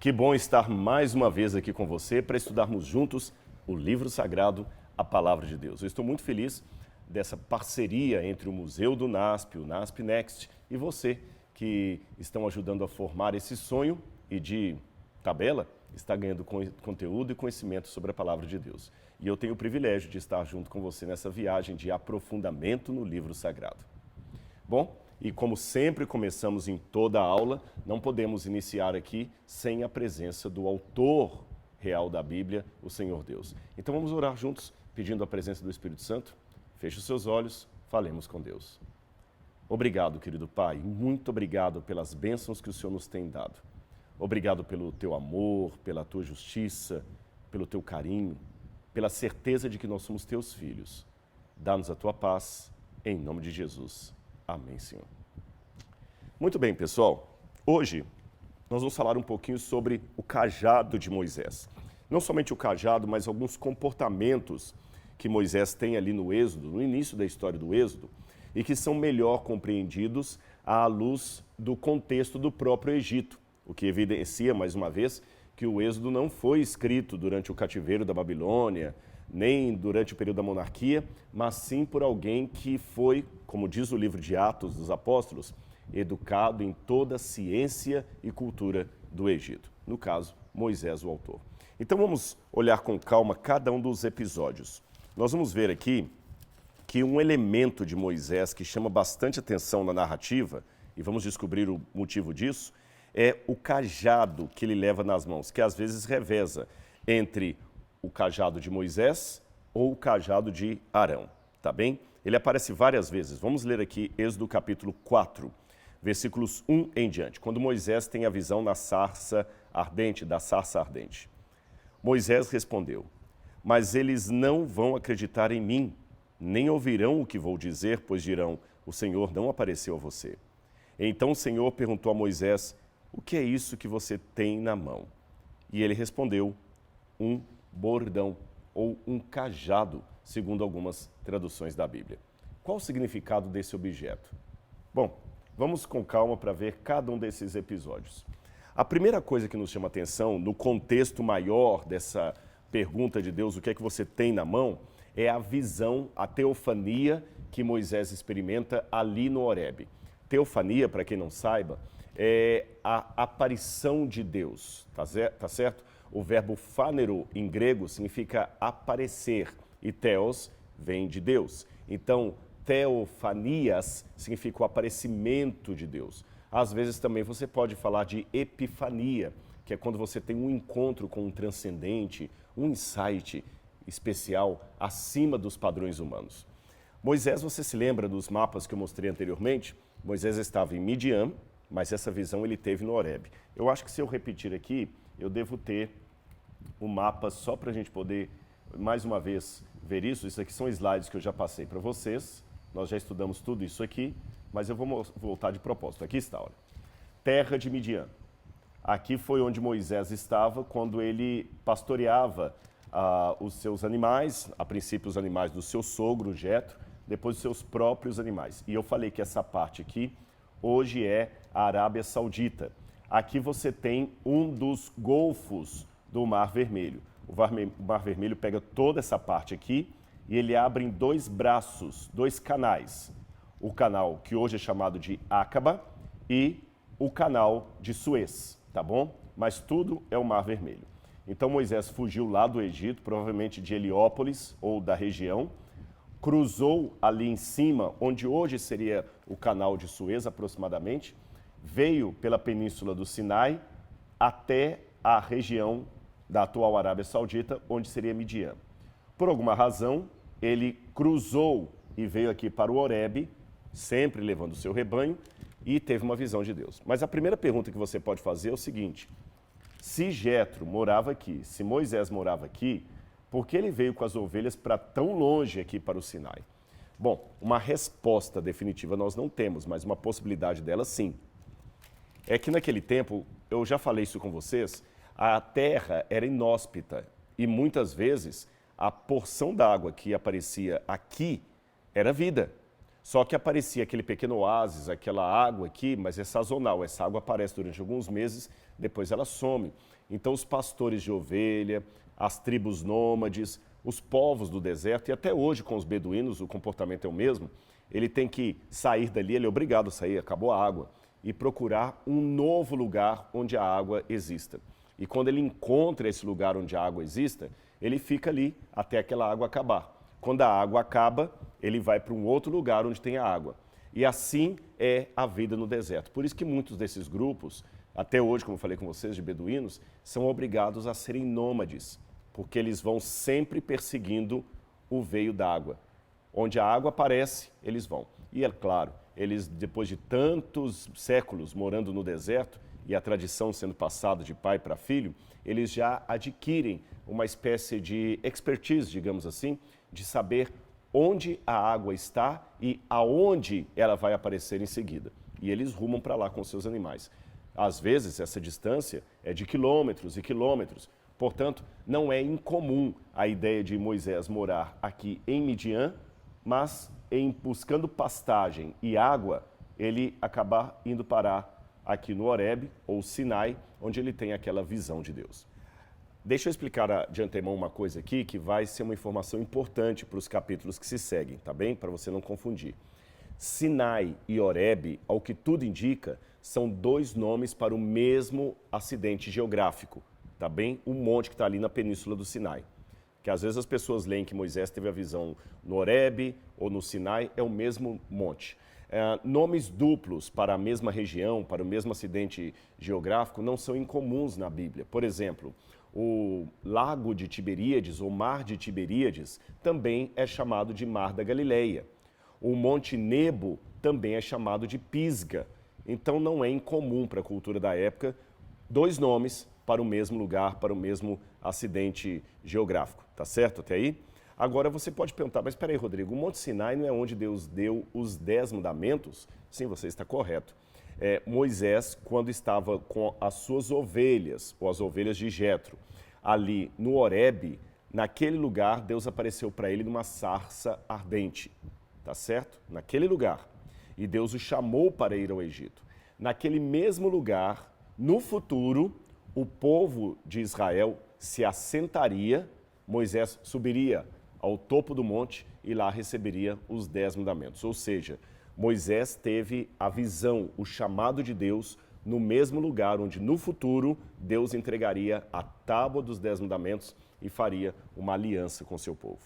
Que bom estar mais uma vez aqui com você para estudarmos juntos o livro sagrado, a Palavra de Deus. Eu estou muito feliz dessa parceria entre o Museu do NASP, o NASP Next, e você que estão ajudando a formar esse sonho e de tabela está ganhando conteúdo e conhecimento sobre a Palavra de Deus. E eu tenho o privilégio de estar junto com você nessa viagem de aprofundamento no livro sagrado. Bom, e como sempre começamos em toda a aula, não podemos iniciar aqui sem a presença do autor real da Bíblia, o Senhor Deus. Então vamos orar juntos, pedindo a presença do Espírito Santo. Feche os seus olhos, falemos com Deus. Obrigado, querido Pai, muito obrigado pelas bênçãos que o Senhor nos tem dado. Obrigado pelo teu amor, pela tua justiça, pelo teu carinho, pela certeza de que nós somos teus filhos. Dá-nos a tua paz, em nome de Jesus. Amém, Senhor. Muito bem, pessoal. Hoje nós vamos falar um pouquinho sobre o cajado de Moisés. Não somente o cajado, mas alguns comportamentos que Moisés tem ali no Êxodo, no início da história do Êxodo, e que são melhor compreendidos à luz do contexto do próprio Egito, o que evidencia, mais uma vez, que o Êxodo não foi escrito durante o cativeiro da Babilônia, nem durante o período da monarquia, mas sim por alguém que foi, como diz o livro de Atos dos Apóstolos, educado em toda a ciência e cultura do Egito. No caso, Moisés, o autor. Então vamos olhar com calma cada um dos episódios. Nós vamos ver aqui que um elemento de Moisés que chama bastante atenção na narrativa, e vamos descobrir o motivo disso, é o cajado que ele leva nas mãos, que às vezes reveza entre o cajado de Moisés ou o cajado de Arão, tá bem? Ele aparece várias vezes. Vamos ler aqui Êxodo capítulo 4, versículos 1 em diante, quando Moisés tem a visão da sarça ardente. Moisés respondeu: mas eles não vão acreditar em mim, nem ouvirão o que vou dizer, pois dirão: o Senhor não apareceu a você. Então o Senhor perguntou a Moisés: o que é isso que você tem na mão? E ele respondeu: um bordão, ou um cajado, segundo algumas traduções da Bíblia. Qual o significado desse objeto? Bom, vamos com calma para ver cada um desses episódios. A primeira coisa que nos chama atenção, no contexto maior dessa pergunta de Deus, o que é que você tem na mão, é a visão, a teofania que Moisés experimenta ali no Horebe. Teofania, para quem não saiba, é a aparição de Deus, tá certo? O verbo phánero em grego significa aparecer e theos vem de Deus. Então, teofanias significa o aparecimento de Deus. Às vezes também você pode falar de epifania, que é quando você tem um encontro com um transcendente, um insight especial acima dos padrões humanos. Moisés, você se lembra dos mapas que eu mostrei anteriormente? Moisés estava em Midian, mas essa visão ele teve no Horebe. Eu acho que se eu repetir aqui, eu devo ter o mapa só para a gente poder, mais uma vez, ver isso. Isso aqui são slides que eu já passei para vocês. Nós já estudamos tudo isso aqui, mas eu vou voltar de propósito. Aqui está, olha. Terra de Midian. Aqui foi onde Moisés estava quando ele pastoreava os seus animais, a princípio os animais do seu sogro, Jetro, depois os seus próprios animais. E eu falei que essa parte aqui hoje é a Arábia Saudita. Aqui você tem um dos golfos do Mar Vermelho. O Mar Vermelho pega toda essa parte aqui e ele abre em dois braços, dois canais. O canal que hoje é chamado de Áqaba e o canal de Suez, tá bom? Mas tudo é o Mar Vermelho. Então Moisés fugiu lá do Egito, provavelmente de Heliópolis ou da região, cruzou ali em cima, onde hoje seria o canal de Suez aproximadamente, veio pela península do Sinai até a região da atual Arábia Saudita, onde seria Midian. Por alguma razão, ele cruzou e veio aqui para o Horebe, sempre levando o seu rebanho, e teve uma visão de Deus. Mas a primeira pergunta que você pode fazer é o seguinte: se Jetro morava aqui, se Moisés morava aqui, por que ele veio com as ovelhas para tão longe aqui para o Sinai? Bom, uma resposta definitiva nós não temos, mas uma possibilidade dela sim. É que naquele tempo, eu já falei isso com vocês, a terra era inóspita e muitas vezes a porção d'água que aparecia aqui era vida. Só que aparecia aquele pequeno oásis, aquela água aqui, mas é sazonal. Essa água aparece durante alguns meses, depois ela some. Então os pastores de ovelha, as tribos nômades, os povos do deserto, e até hoje com os beduínos o comportamento é o mesmo, ele tem que sair dali, ele é obrigado a sair, acabou a água, e procurar um novo lugar onde a água exista. E quando ele encontra esse lugar onde a água exista, ele fica ali até aquela água acabar. Quando a água acaba, ele vai para um outro lugar onde tem a água. E assim é a vida no deserto. Por isso que muitos desses grupos, até hoje, como eu falei com vocês, de beduínos, são obrigados a serem nômades, porque eles vão sempre perseguindo o veio da água. Onde a água aparece, eles vão. E é claro, eles, depois de tantos séculos morando no deserto, e a tradição sendo passada de pai para filho, eles já adquirem uma espécie de expertise, digamos assim, de saber onde a água está e aonde ela vai aparecer em seguida. E eles rumam para lá com seus animais. Às vezes, essa distância é de quilômetros e quilômetros. Portanto, não é incomum a ideia de Moisés morar aqui em Midian, mas em buscando pastagem e água, ele acabar indo parar aqui no Horebe, ou Sinai, onde ele tem aquela visão de Deus. Deixa eu explicar de antemão uma coisa aqui, que vai ser uma informação importante para os capítulos que se seguem, tá bem? Para você não confundir. Sinai e Horebe, ao que tudo indica, são dois nomes para o mesmo acidente geográfico, tá bem? O monte que está ali na península do Sinai. Que às vezes as pessoas leem que Moisés teve a visão no Horebe ou no Sinai, é o mesmo monte. Nomes duplos para a mesma região, para o mesmo acidente geográfico, não são incomuns na Bíblia. Por exemplo, o Lago de Tiberíades, ou Mar de Tiberíades, também é chamado de Mar da Galileia. O Monte Nebo também é chamado de Pisga. Então não é incomum para a cultura da época dois nomes para o mesmo lugar, para o mesmo acidente geográfico. Tá certo até aí? Agora você pode perguntar, mas espera aí, Rodrigo, o Monte Sinai não é onde Deus deu os 10 mandamentos? Sim, você está correto. Moisés, quando estava com as suas ovelhas, ou as ovelhas de Jetro, ali no Horebe, naquele lugar, Deus apareceu para ele numa sarça ardente, tá certo? Naquele lugar. E Deus o chamou para ir ao Egito. Naquele mesmo lugar, no futuro, o povo de Israel se assentaria, Moisés subiria ao topo do monte e lá receberia os 10 mandamentos. Ou seja, Moisés teve a visão, o chamado de Deus no mesmo lugar onde no futuro Deus entregaria a tábua dos 10 mandamentos e faria uma aliança com seu povo.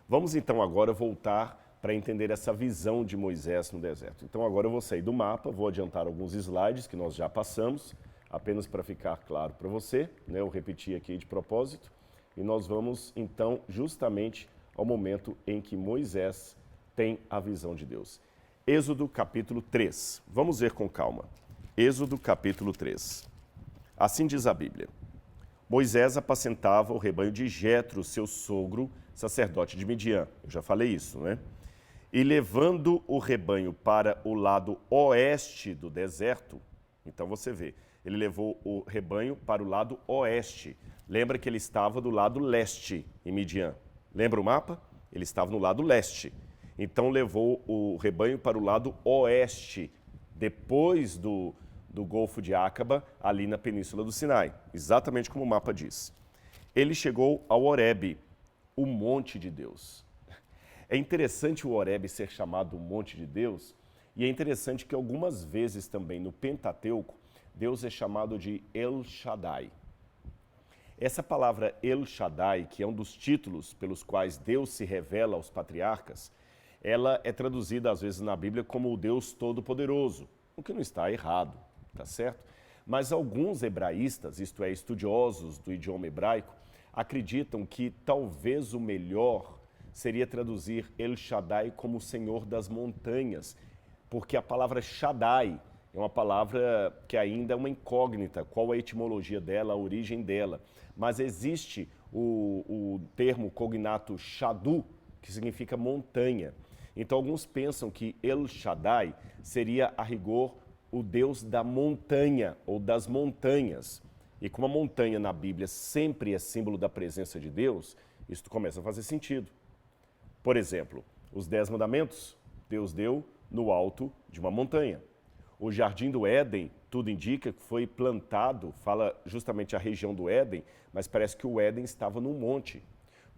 Vamos então agora voltar para entender essa visão de Moisés no deserto. Então agora eu vou sair do mapa, vou adiantar alguns slides que nós já passamos, apenas para ficar claro para você, né? Eu repeti aqui de propósito. E nós vamos, então, justamente ao momento em que Moisés tem a visão de Deus. Êxodo capítulo 3. Vamos ver com calma. Êxodo capítulo 3. Assim diz a Bíblia. Moisés apacentava o rebanho de Jetro, seu sogro, sacerdote de Midian. Eu já falei isso, né? E levando o rebanho para o lado oeste do deserto, então você vê, ele levou o rebanho para o lado oeste. Lembra que ele estava do lado leste em Midian. Lembra o mapa? Ele estava no lado leste. Então levou o rebanho para o lado oeste, depois do Golfo de Acaba, ali na Península do Sinai. Exatamente como o mapa diz. Ele chegou ao Horebe, o monte de Deus. É interessante o Horebe ser chamado o monte de Deus, e é interessante que algumas vezes também no Pentateuco, Deus é chamado de El Shaddai. Essa palavra El Shaddai, que é um dos títulos pelos quais Deus se revela aos patriarcas, ela é traduzida às vezes na Bíblia como o Deus Todo-Poderoso, o que não está errado, tá certo? Mas alguns hebraístas, isto é, estudiosos do idioma hebraico, acreditam que talvez o melhor seria traduzir El Shaddai como o Senhor das montanhas, porque a palavra Shaddai é uma palavra que ainda é uma incógnita, qual a etimologia dela, a origem dela. Mas existe o termo cognato Shadu, que significa montanha. Então alguns pensam que El Shaddai seria a rigor o Deus da montanha ou das montanhas. E como a montanha na Bíblia sempre é símbolo da presença de Deus, isso começa a fazer sentido. Por exemplo, os 10 mandamentos Deus deu no alto de uma montanha. O jardim do Éden, tudo indica que foi plantado, fala justamente a região do Éden, mas parece que o Éden estava num monte.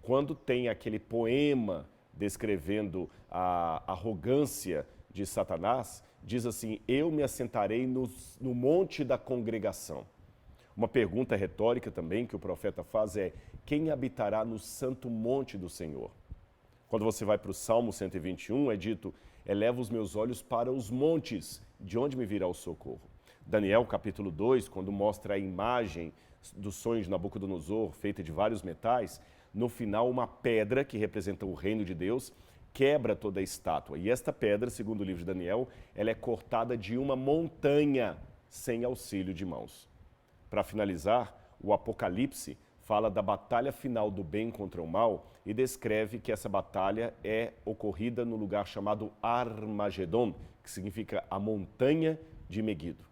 Quando tem aquele poema descrevendo a arrogância de Satanás, diz assim: eu me assentarei no monte da congregação. Uma pergunta retórica também que o profeta faz é: quem habitará no santo monte do Senhor? Quando você vai para o Salmo 121, é dito: eleva os meus olhos para os montes, de onde me virá o socorro? Daniel, capítulo 2, quando mostra a imagem do sonho de Nabucodonosor, feita de vários metais, no final uma pedra, que representa o reino de Deus, quebra toda a estátua. E esta pedra, segundo o livro de Daniel, ela é cortada de uma montanha, sem auxílio de mãos. Para finalizar, o Apocalipse fala da batalha final do bem contra o mal e descreve que essa batalha é ocorrida no lugar chamado Armagedon, que significa a montanha de Meguido.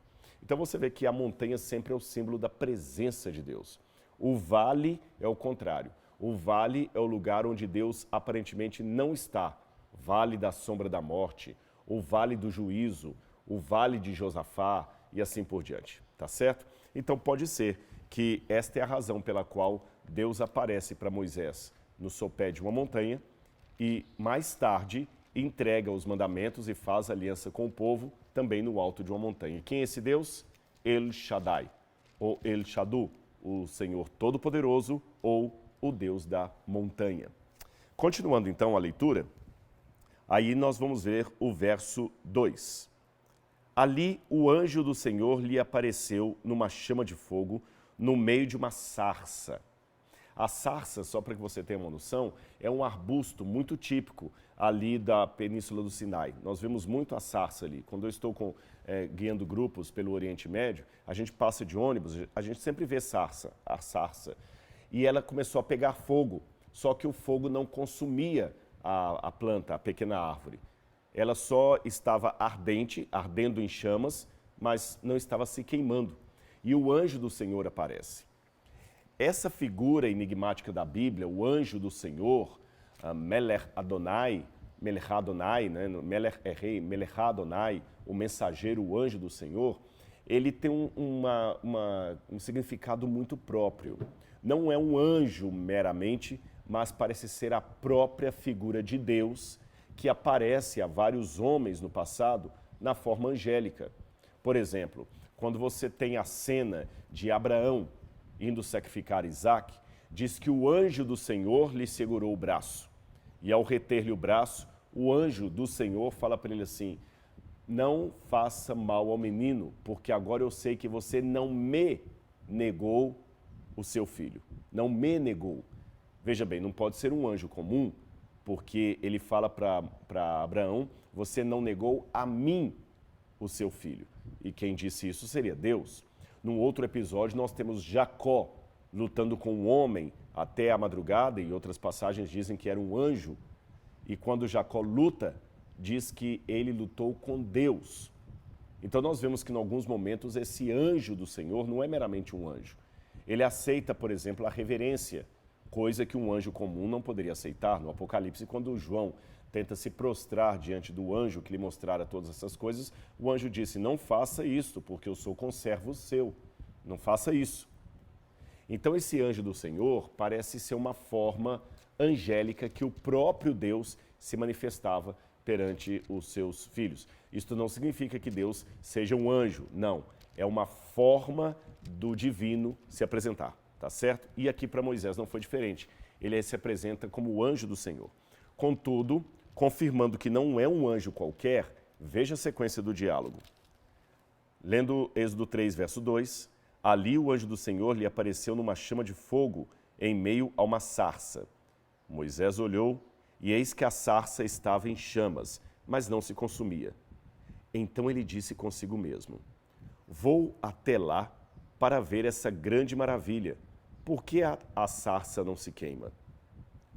Então você vê que a montanha sempre é o símbolo da presença de Deus. O vale é o contrário. O vale é o lugar onde Deus aparentemente não está. Vale da sombra da morte, o vale do juízo, o vale de Josafá e assim por diante. Tá certo? Então pode ser que esta é a razão pela qual Deus aparece para Moisés no sopé de uma montanha e mais tarde entrega os mandamentos e faz aliança com o povo também no alto de uma montanha. E quem é esse Deus? El Shaddai, ou El Shadu, o Senhor Todo-Poderoso ou o Deus da montanha. Continuando então a leitura, aí nós vamos ver o verso 2. Ali o anjo do Senhor lhe apareceu numa chama de fogo no meio de uma sarça. A sarça, só para que você tenha uma noção, é um arbusto muito típico ali da Península do Sinai. Nós vemos muito a sarça ali. Quando eu estou guiando grupos pelo Oriente Médio, a gente passa de ônibus, a gente sempre vê a sarça. E ela começou a pegar fogo, só que o fogo não consumia a planta, a pequena árvore. Ela só estava ardendo em chamas, mas não estava se queimando. E o anjo do Senhor aparece. Essa figura enigmática da Bíblia, o anjo do Senhor, Melech Adonai, né? Melech é rei, Melech Adonai, o mensageiro, o anjo do Senhor, ele tem um significado muito próprio. Não é um anjo meramente, mas parece ser a própria figura de Deus que aparece a vários homens no passado na forma angélica. Por exemplo, quando você tem a cena de Abraão indo sacrificar Isaac, diz que o anjo do Senhor lhe segurou o braço. E ao reter-lhe o braço, o anjo do Senhor fala para ele assim: não faça mal ao menino, porque agora eu sei que você não me negou o seu filho. Não me negou. Veja bem, não pode ser um anjo comum, porque ele fala para Abraão: você não negou a mim o seu filho. E quem disse isso seria Deus. Num outro episódio, nós temos Jacó lutando com um homem até a madrugada, e outras passagens dizem que era um anjo. E quando Jacó luta, diz que ele lutou com Deus. Então nós vemos que em alguns momentos esse anjo do Senhor não é meramente um anjo. Ele aceita, por exemplo, a reverência, coisa que um anjo comum não poderia aceitar. No Apocalipse, quando João tenta se prostrar diante do anjo que lhe mostrara todas essas coisas, o anjo disse: não faça isto, porque eu sou conservo seu. Não faça isso. Então esse anjo do Senhor parece ser uma forma angélica que o próprio Deus se manifestava perante os seus filhos. Isto não significa que Deus seja um anjo, não. É uma forma do divino se apresentar, tá certo? E aqui para Moisés não foi diferente. Ele se apresenta como o anjo do Senhor. Contudo, confirmando que não é um anjo qualquer, veja a sequência do diálogo. Lendo Êxodo 3, verso 2, ali o anjo do Senhor lhe apareceu numa chama de fogo em meio a uma sarça. Moisés olhou e eis que a sarça estava em chamas, mas não se consumia. Então ele disse consigo mesmo: vou até lá para ver essa grande maravilha. Por que a sarça não se queima?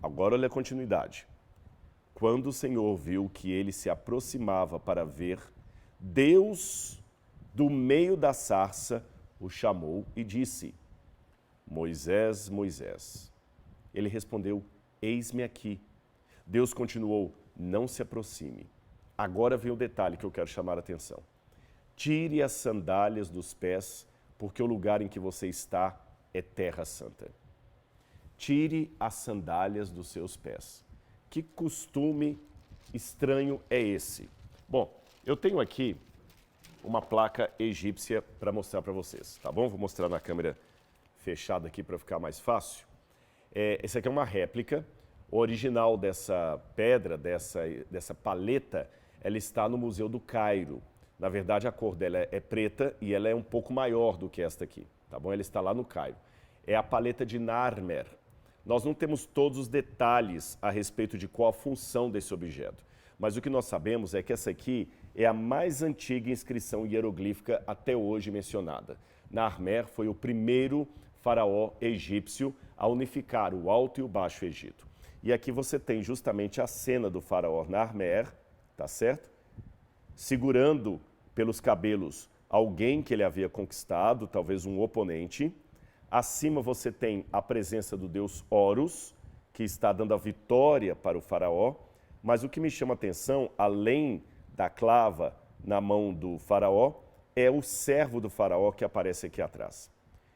Agora olha a continuidade. Quando o Senhor viu que ele se aproximava para ver, Deus, do meio da sarça, o chamou e disse: Moisés, Moisés. Ele respondeu: eis-me aqui. Deus continuou: não se aproxime. Agora vem o detalhe que eu quero chamar a atenção. Tire as sandálias dos pés, porque o lugar em que você está é terra santa. Tire as sandálias dos seus pés. Que costume estranho é esse? Bom, eu tenho aqui uma placa egípcia para mostrar para vocês, tá bom? Vou mostrar na câmera fechada aqui para ficar mais fácil. Essa aqui é uma réplica. O original dessa pedra, dessa paleta, ela está no Museu do Cairo. Na verdade, a cor dela é preta e ela é um pouco maior do que esta aqui, tá bom? Ela está lá no Cairo. É a paleta de Narmer. Nós não temos todos os detalhes a respeito de qual a função desse objeto, mas o que nós sabemos é que essa aqui é a mais antiga inscrição hieroglífica até hoje mencionada. Narmer foi o primeiro faraó egípcio a unificar o Alto e o Baixo Egito. E aqui você tem justamente a cena do faraó Narmer, tá certo? Segurando pelos cabelos alguém que ele havia conquistado, talvez um oponente. Acima você tem a presença do deus Horus, que está dando a vitória para o faraó. Mas o que me chama a atenção, além da clava na mão do faraó, é o servo do faraó que aparece aqui atrás.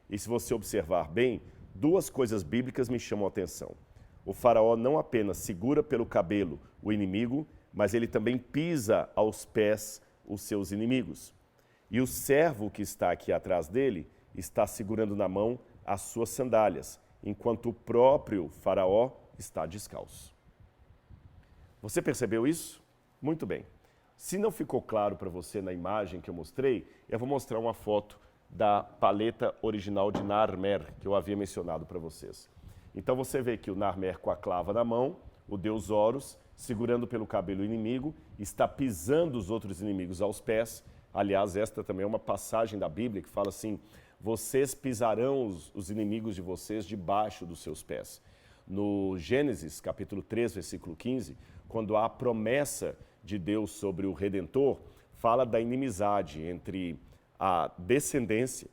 E se você observar bem, duas coisas bíblicas me chamam a atenção. O faraó não apenas segura pelo cabelo o inimigo, mas ele também pisa aos pés os seus inimigos. E o servo que está aqui atrás dele está segurando na mão as suas sandálias, enquanto o próprio faraó está descalço. Você percebeu isso? Muito bem. Se não ficou claro para você na imagem que eu mostrei, eu vou mostrar uma foto da paleta original de Narmer, que eu havia mencionado para vocês. Então você vê que o Narmer com a clava na mão, o deus Horus, segurando pelo cabelo o inimigo, está pisando os outros inimigos aos pés. Aliás, esta também é uma passagem da Bíblia que fala assim: vocês pisarão os inimigos de vocês debaixo dos seus pés. No Gênesis, capítulo 3, versículo 15, quando há a promessa de Deus sobre o Redentor, fala da inimizade entre a descendência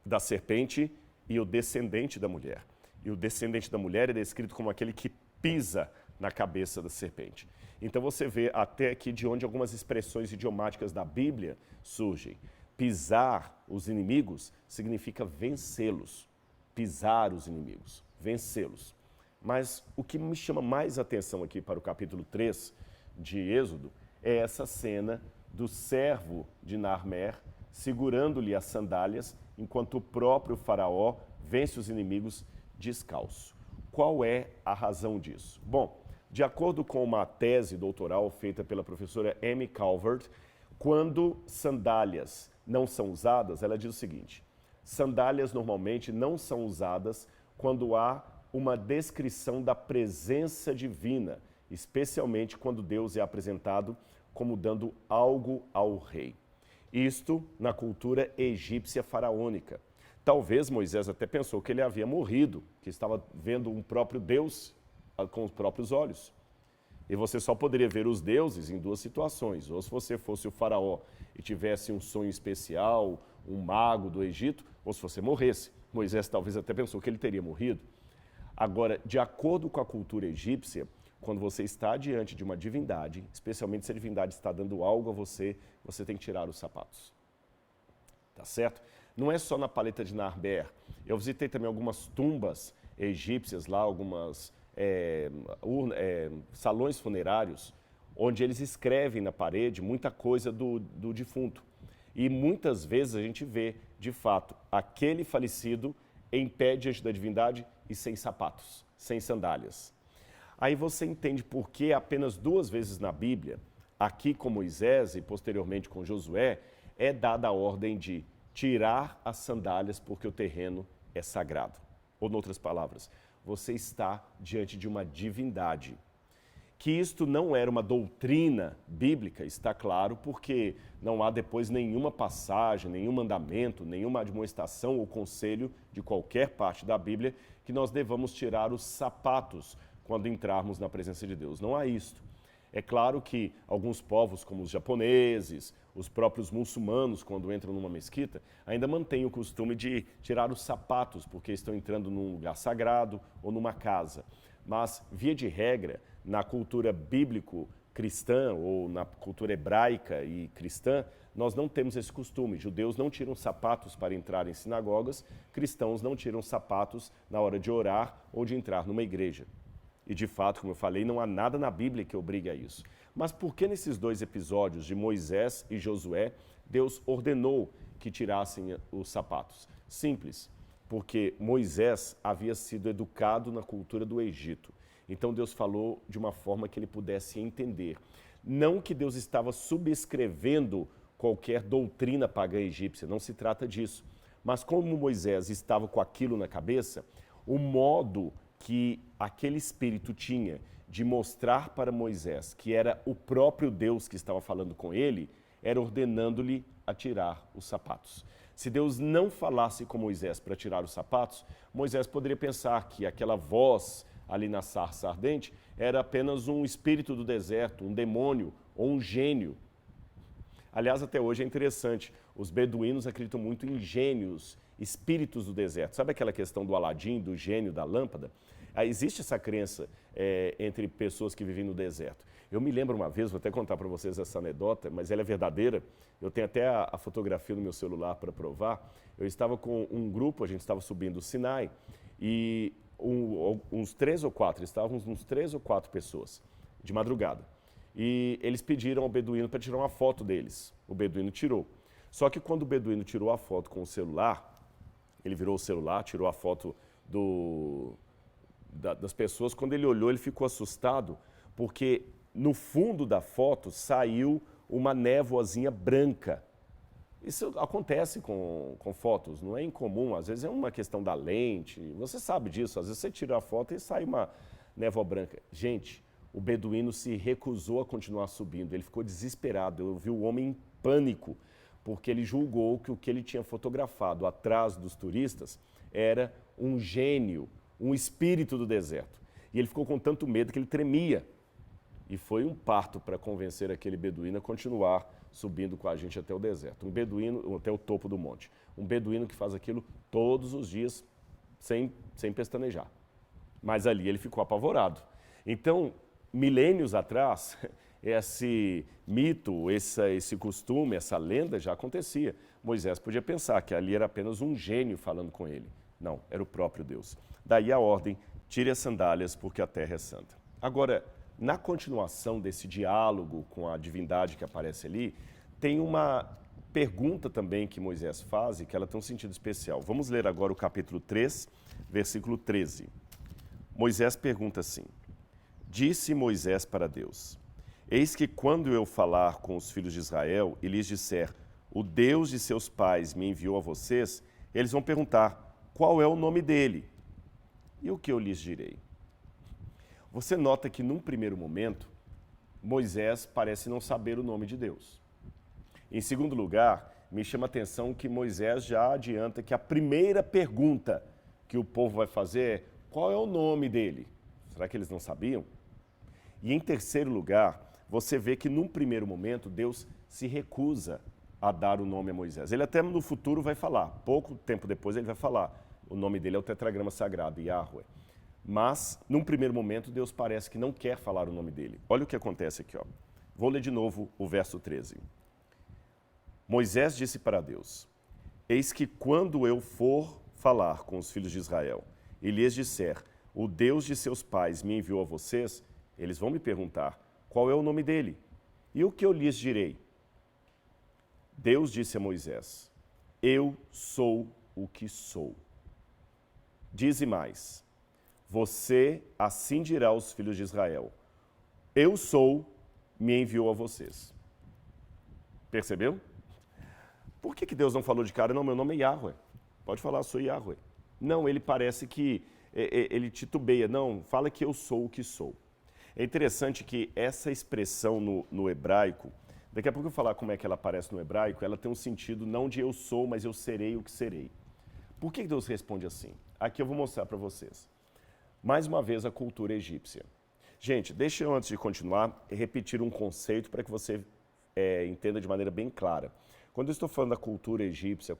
da serpente e o descendente da mulher. E o descendente da mulher é descrito como aquele que pisa na cabeça da serpente. Então você vê até aqui de onde algumas expressões idiomáticas da Bíblia surgem. Pisar os inimigos significa vencê-los. Pisar os inimigos, vencê-los. Mas o que me chama mais atenção aqui para o capítulo 3 de Êxodo é essa cena do servo de Narmer segurando-lhe as sandálias, enquanto o próprio faraó vence os inimigos descalço. Qual é a razão disso? Bom, de acordo com uma tese doutoral feita pela professora Amy Calvert, quando sandálias não são usadas, ela diz o seguinte: sandálias normalmente não são usadas quando há uma descrição da presença divina, especialmente quando Deus é apresentado como dando algo ao rei. Isto na cultura egípcia faraônica. Talvez Moisés até pensou que ele havia morrido, que estava vendo um próprio Deus com os próprios olhos. E você só poderia ver os deuses em duas situações: ou se você fosse o faraó e tivesse um sonho especial, um mago do Egito, ou se você morresse. Moisés talvez até pensou que ele teria morrido. Agora, de acordo com a cultura egípcia, quando você está diante de uma divindade, especialmente se a divindade está dando algo a você, você tem que tirar os sapatos. Tá certo? Não é só na paleta de Narmer. Eu visitei também algumas tumbas egípcias lá, algumas salões funerários, onde eles escrevem na parede muita coisa do defunto. E muitas vezes a gente vê, de fato, aquele falecido em pé diante da divindade e sem sapatos, sem sandálias. Aí você entende por que apenas duas vezes na Bíblia, aqui com Moisés e posteriormente com Josué, é dada a ordem de tirar as sandálias porque o terreno é sagrado. Ou, em outras palavras, você está diante de uma divindade. Que isto não era uma doutrina bíblica, está claro, porque não há depois nenhuma passagem, nenhum mandamento, nenhuma admoestação ou conselho de qualquer parte da Bíblia que nós devamos tirar os sapatos quando entrarmos na presença de Deus. Não há isto. É claro que alguns povos, como os japoneses, os próprios muçulmanos, quando entram numa mesquita, ainda mantêm o costume de tirar os sapatos, porque estão entrando num lugar sagrado ou numa casa. Mas, via de regra, na cultura cristã ou na cultura hebraica e cristã, nós não temos esse costume. Judeus não tiram sapatos para entrar em sinagogas, cristãos não tiram sapatos na hora de orar ou de entrar numa igreja. E de fato, como eu falei, não há nada na Bíblia que obrigue a isso. Mas por que nesses dois episódios de Moisés e Josué, Deus ordenou que tirassem os sapatos? Simples, porque Moisés havia sido educado na cultura do Egito. Então Deus falou de uma forma que ele pudesse entender. Não que Deus estava subscrevendo qualquer doutrina pagã egípcia, não se trata disso. Mas como Moisés estava com aquilo na cabeça, o modo que aquele espírito tinha de mostrar para Moisés que era o próprio Deus que estava falando com ele, era ordenando-lhe a tirar os sapatos. Se Deus não falasse com Moisés para tirar os sapatos, Moisés poderia pensar que aquela voz ali na sarça ardente era apenas um espírito do deserto, um demônio ou um gênio. Aliás, até hoje é interessante, os beduínos acreditam muito em gênios, espíritos do deserto. Sabe aquela questão do Aladim, do gênio, da lâmpada? Existe essa crença entre pessoas que vivem no deserto. Eu me lembro uma vez, vou até contar para vocês essa anedota, mas ela é verdadeira. Eu tenho até a fotografia no meu celular para provar. Eu estava com um grupo, a gente estava subindo o Sinai, e uns 3 ou 4, estávamos uns 3 ou 4 pessoas, de madrugada. E eles pediram ao beduíno para tirar uma foto deles. O beduíno tirou. Só que quando o beduíno tirou a foto com o celular, ele virou o celular, tirou a foto das pessoas. Quando ele olhou, ele ficou assustado, porque no fundo da foto saiu uma névoazinha branca. Isso acontece com fotos, não é incomum, às vezes é uma questão da lente, você sabe disso, às vezes você tira a foto e sai uma névoa branca. Gente, o beduíno se recusou a continuar subindo, ele ficou desesperado, eu vi o homem em pânico, porque ele julgou que o que ele tinha fotografado atrás dos turistas era um gênio, um espírito do deserto. E ele ficou com tanto medo que ele tremia. E foi um parto para convencer aquele beduíno a continuar subindo com a gente até o deserto. Um beduíno, até o topo do monte. Um beduíno que faz aquilo todos os dias, sem pestanejar. Mas ali ele ficou apavorado. Então, milênios atrás, esse mito, esse costume, essa lenda já acontecia. Moisés podia pensar que ali era apenas um gênio falando com ele. Não, era o próprio Deus. Daí a ordem, tire as sandálias porque a terra é santa. Agora, na continuação desse diálogo com a divindade que aparece ali, tem uma pergunta também que Moisés faz e que ela tem um sentido especial. Vamos ler agora o capítulo 3, versículo 13. Moisés pergunta assim: Disse Moisés para Deus: Eis que quando eu falar com os filhos de Israel e lhes disser, o Deus de seus pais me enviou a vocês, eles vão perguntar, qual é o nome dele? E o que eu lhes direi? Você nota que, num primeiro momento, Moisés parece não saber o nome de Deus. Em segundo lugar, me chama a atenção que Moisés já adianta que a primeira pergunta que o povo vai fazer é, qual é o nome dele? Será que eles não sabiam? E em terceiro lugar, você vê que, num primeiro momento, Deus se recusa a dar o nome a Moisés. Ele até no futuro vai falar, pouco tempo depois ele vai falar, o nome dele é o tetragrama sagrado, Yahweh. Mas, num primeiro momento, Deus parece que não quer falar o nome dele. Olha o que acontece aqui. Vou ler de novo o verso 13. Moisés disse para Deus, eis que quando eu for falar com os filhos de Israel e lhes disser, o Deus de seus pais me enviou a vocês, eles vão me perguntar, qual é o nome dele? E o que eu lhes direi? Deus disse a Moisés, eu sou o que sou. Dize mais, você assim dirá aos filhos de Israel, eu sou, me enviou a vocês. Percebeu? Por que Deus não falou de cara, não, meu nome é Yahweh, pode falar, sou Yahweh. Não, ele parece que, ele titubeia, não, fala que eu sou o que sou. É interessante que essa expressão no hebraico, daqui a pouco eu vou falar como é que ela aparece no hebraico, ela tem um sentido não de eu sou, mas eu serei o que serei. Por que Deus responde assim? Aqui eu vou mostrar para vocês. Mais uma vez, a cultura egípcia. Gente, deixa eu, antes de continuar, repetir um conceito para que você entenda de maneira bem clara. Quando eu estou falando da cultura egípcia,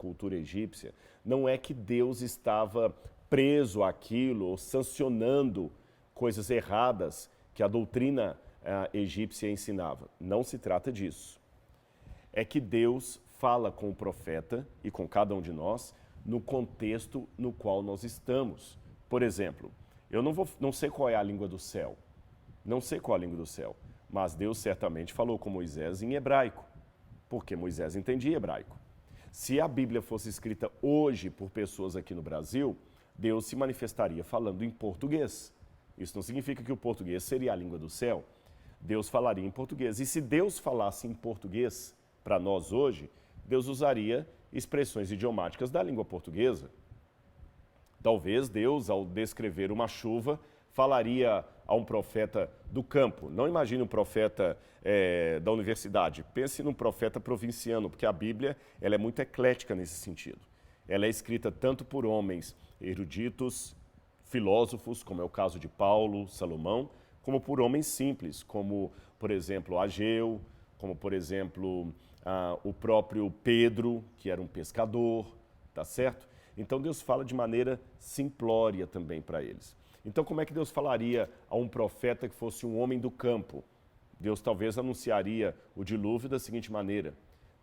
não é que Deus estava preso àquilo ou sancionando coisas erradas que a doutrina egípcia ensinava. Não se trata disso. É que Deus fala com o profeta e com cada um de nós no contexto no qual nós estamos. Por exemplo, eu não sei qual é a língua do céu, não sei qual é a língua do céu, mas Deus certamente falou com Moisés em hebraico, porque Moisés entendia hebraico. Se a Bíblia fosse escrita hoje por pessoas aqui no Brasil, Deus se manifestaria falando em português. Isso não significa que o português seria a língua do céu. Deus falaria em português. E se Deus falasse em português para nós hoje, Deus usaria expressões idiomáticas da língua portuguesa. Talvez Deus, ao descrever uma chuva, falaria a um profeta do campo. Não imagine um profeta da universidade. Pense num profeta provinciano, porque a Bíblia ela é muito eclética nesse sentido. Ela é escrita tanto por homens eruditos, filósofos, como é o caso de Paulo, Salomão, como por homens simples, como, por exemplo, Ageu, como, por exemplo, o próprio Pedro, que era um pescador, tá certo? Então Deus fala de maneira simplória também para eles. Então como é que Deus falaria a um profeta que fosse um homem do campo? Deus talvez anunciaria o dilúvio da seguinte maneira: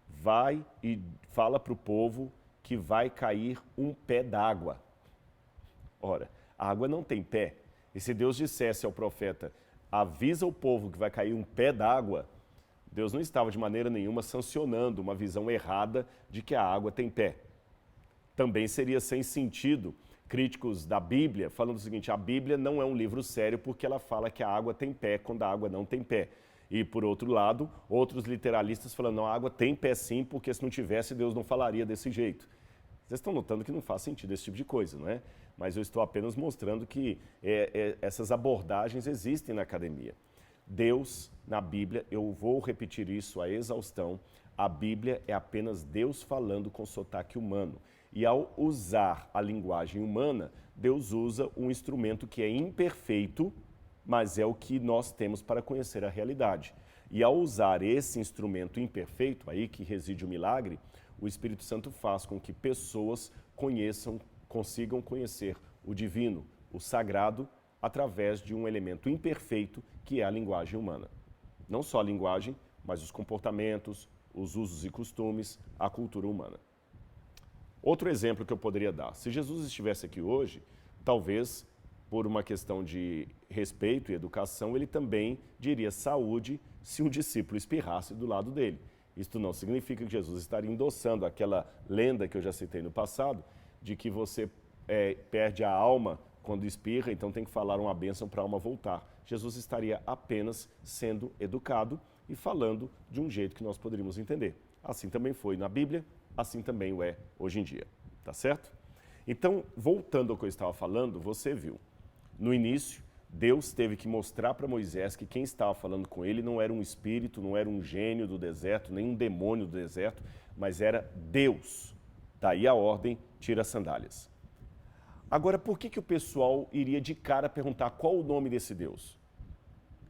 vai e fala para o povo que vai cair um pé d'água. Ora, a água não tem pé. E se Deus dissesse ao profeta, avisa o povo que vai cair um pé d'água, Deus não estava de maneira nenhuma sancionando uma visão errada de que a água tem pé. Também seria sem sentido críticos da Bíblia falando o seguinte: a Bíblia não é um livro sério porque ela fala que a água tem pé quando a água não tem pé. E, por outro lado, outros literalistas falando, não, a água tem pé sim, porque se não tivesse, Deus não falaria desse jeito. Vocês estão notando que não faz sentido esse tipo de coisa, não é? Mas eu estou apenas mostrando que essas abordagens existem na academia. Deus, na Bíblia, eu vou repetir isso à exaustão, a Bíblia é apenas Deus falando com sotaque humano. E ao usar a linguagem humana, Deus usa um instrumento que é imperfeito, mas é o que nós temos para conhecer a realidade. E ao usar esse instrumento imperfeito, aí que reside o milagre, o Espírito Santo faz com que pessoas consigam conhecer o divino, o sagrado, através de um elemento imperfeito que é a linguagem humana. Não só a linguagem, mas os comportamentos, os usos e costumes, a cultura humana. Outro exemplo que eu poderia dar, se Jesus estivesse aqui hoje, talvez por uma questão de respeito e educação, ele também diria saúde se um discípulo espirrasse do lado dele. Isto não significa que Jesus estaria endossando aquela lenda que eu já citei no passado, de que você perde a alma quando espirra, então tem que falar uma bênção para a alma voltar. Jesus estaria apenas sendo educado e falando de um jeito que nós poderíamos entender. Assim também foi na Bíblia, assim também o é hoje em dia, tá certo? Então, voltando ao que eu estava falando, você viu, no início, Deus teve que mostrar para Moisés que quem estava falando com ele não era um espírito, não era um gênio do deserto, nem um demônio do deserto, mas era Deus. Daí a ordem, tira as sandálias. Agora, por que o pessoal iria de cara perguntar qual o nome desse Deus?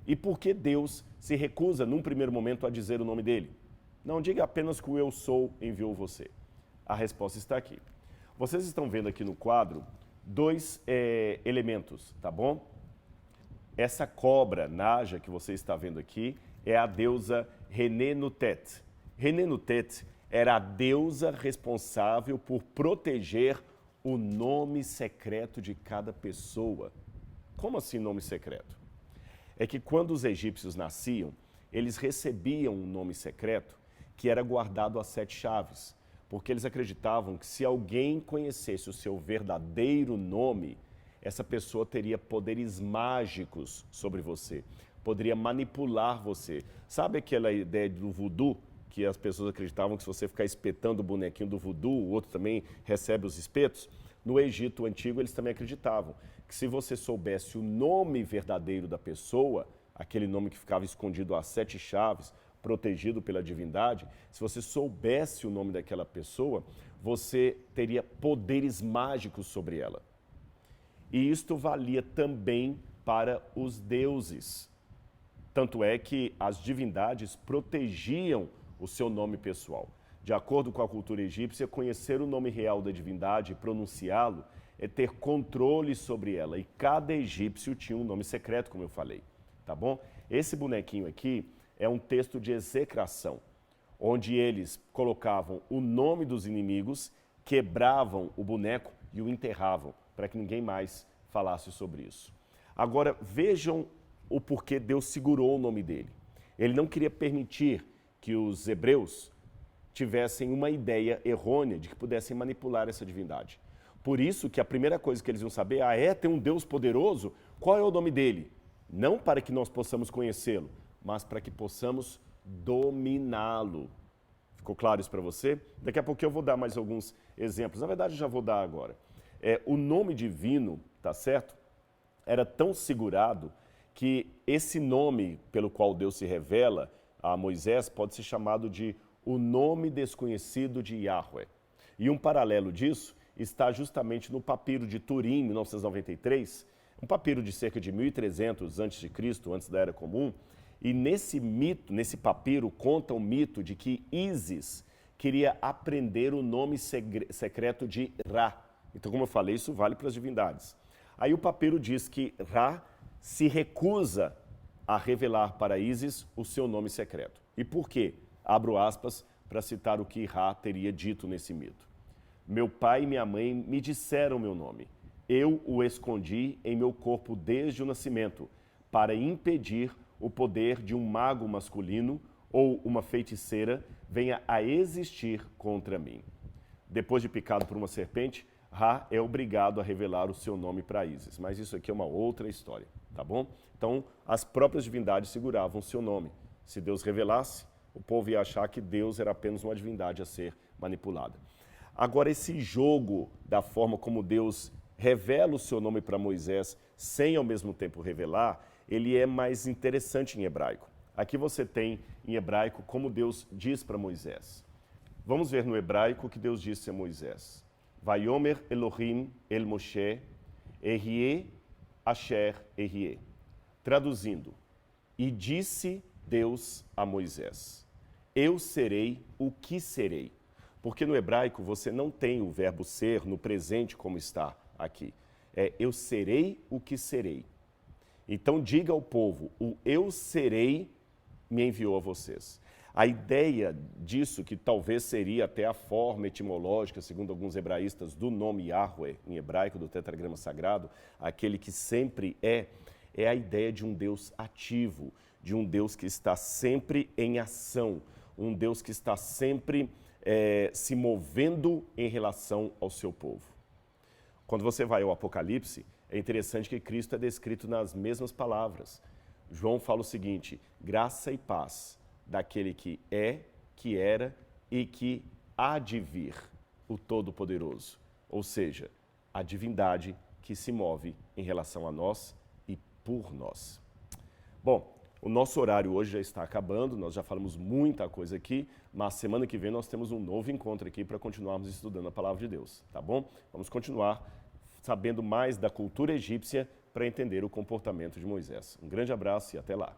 E por que Deus se recusa, num primeiro momento, a dizer o nome dele? Não, diga apenas que o eu sou enviou você. A resposta está aqui. Vocês estão vendo aqui no quadro dois elementos, tá bom? Essa cobra Naja que você está vendo aqui é a deusa Renenutet. Renenutet era a deusa responsável por proteger o nome secreto de cada pessoa. Como assim nome secreto? É que quando os egípcios nasciam, eles recebiam um nome secreto que era guardado a 7 chaves, porque eles acreditavam que se alguém conhecesse o seu verdadeiro nome, essa pessoa teria poderes mágicos sobre você, poderia manipular você. Sabe aquela ideia do voodoo, que as pessoas acreditavam que se você ficar espetando o bonequinho do voodoo, o outro também recebe os espetos? No Egito Antigo, eles também acreditavam que se você soubesse o nome verdadeiro da pessoa, aquele nome que ficava escondido a 7 chaves, protegido pela divindade, se você soubesse o nome daquela pessoa, você teria poderes mágicos sobre ela. E isto valia também para os deuses. Tanto é que as divindades protegiam o seu nome pessoal. De acordo com a cultura egípcia, conhecer o nome real da divindade e pronunciá-lo é ter controle sobre ela. E cada egípcio tinha um nome secreto, como eu falei, tá bom? Esse bonequinho aqui é um texto de execração, onde eles colocavam o nome dos inimigos, quebravam o boneco e o enterravam, para que ninguém mais falasse sobre isso. Agora, vejam o porquê Deus segurou o nome dele. Ele não queria permitir que os hebreus tivessem uma ideia errônea de que pudessem manipular essa divindade. Por isso que a primeira coisa que eles iam saber, tem um Deus poderoso, qual é o nome dele? Não para que nós possamos conhecê-lo, mas para que possamos dominá-lo. Ficou claro isso para você? Daqui a pouco eu vou dar mais alguns exemplos. Na verdade, já vou dar agora. O nome divino, tá certo? Era tão segurado que esse nome pelo qual Deus se revela a Moisés pode ser chamado de o nome desconhecido de Yahweh. E um paralelo disso está justamente no papiro de Turim, 1993, um papiro de cerca de 1300 a.C., antes da Era Comum, e nesse mito, nesse papiro, conta o mito de que Ísis queria aprender o nome secreto de Ra. Então, como eu falei, isso vale para as divindades. Aí o papiro diz que Ra se recusa a revelar para Ísis o seu nome secreto. E por quê? Abro aspas para citar o que Ra teria dito nesse mito. Meu pai e minha mãe me disseram meu nome. Eu o escondi em meu corpo desde o nascimento, para impedir o poder de um mago masculino ou uma feiticeira venha a existir contra mim. Depois de picado por uma serpente, Ra é obrigado a revelar o seu nome para Ísis. Mas isso aqui é uma outra história, tá bom? Então, as próprias divindades seguravam o seu nome. Se Deus revelasse, o povo ia achar que Deus era apenas uma divindade a ser manipulada. Agora, esse jogo da forma como Deus revela o seu nome para Moisés, sem ao mesmo tempo revelar, ele é mais interessante em hebraico. Aqui você tem em hebraico como Deus diz para Moisés. Vamos ver no hebraico o que Deus disse a Moisés. Vayomer Elohim el Moshe, Ehyeh Asher Ehyeh. Traduzindo, e disse Deus a Moisés, eu serei o que serei. Porque no hebraico você não tem o verbo ser no presente como está aqui. Eu serei o que serei. Então diga ao povo, o eu serei me enviou a vocês. A ideia disso, que talvez seria até a forma etimológica, segundo alguns hebraístas, do nome Yahweh, em hebraico, do tetragrama sagrado, aquele que sempre é a ideia de um Deus ativo, de um Deus que está sempre em ação, um Deus que está sempre se movendo em relação ao seu povo. Quando você vai ao Apocalipse, é interessante que Cristo é descrito nas mesmas palavras. João fala o seguinte, graça e paz daquele que é, que era e que há de vir, o Todo-Poderoso. Ou seja, a divindade que se move em relação a nós e por nós. Bom, o nosso horário hoje já está acabando, nós já falamos muita coisa aqui, mas semana que vem nós temos um novo encontro aqui para continuarmos estudando a Palavra de Deus, tá bom? Vamos continuar sabendo mais da cultura egípcia para entender o comportamento de Moisés. Um grande abraço e até lá.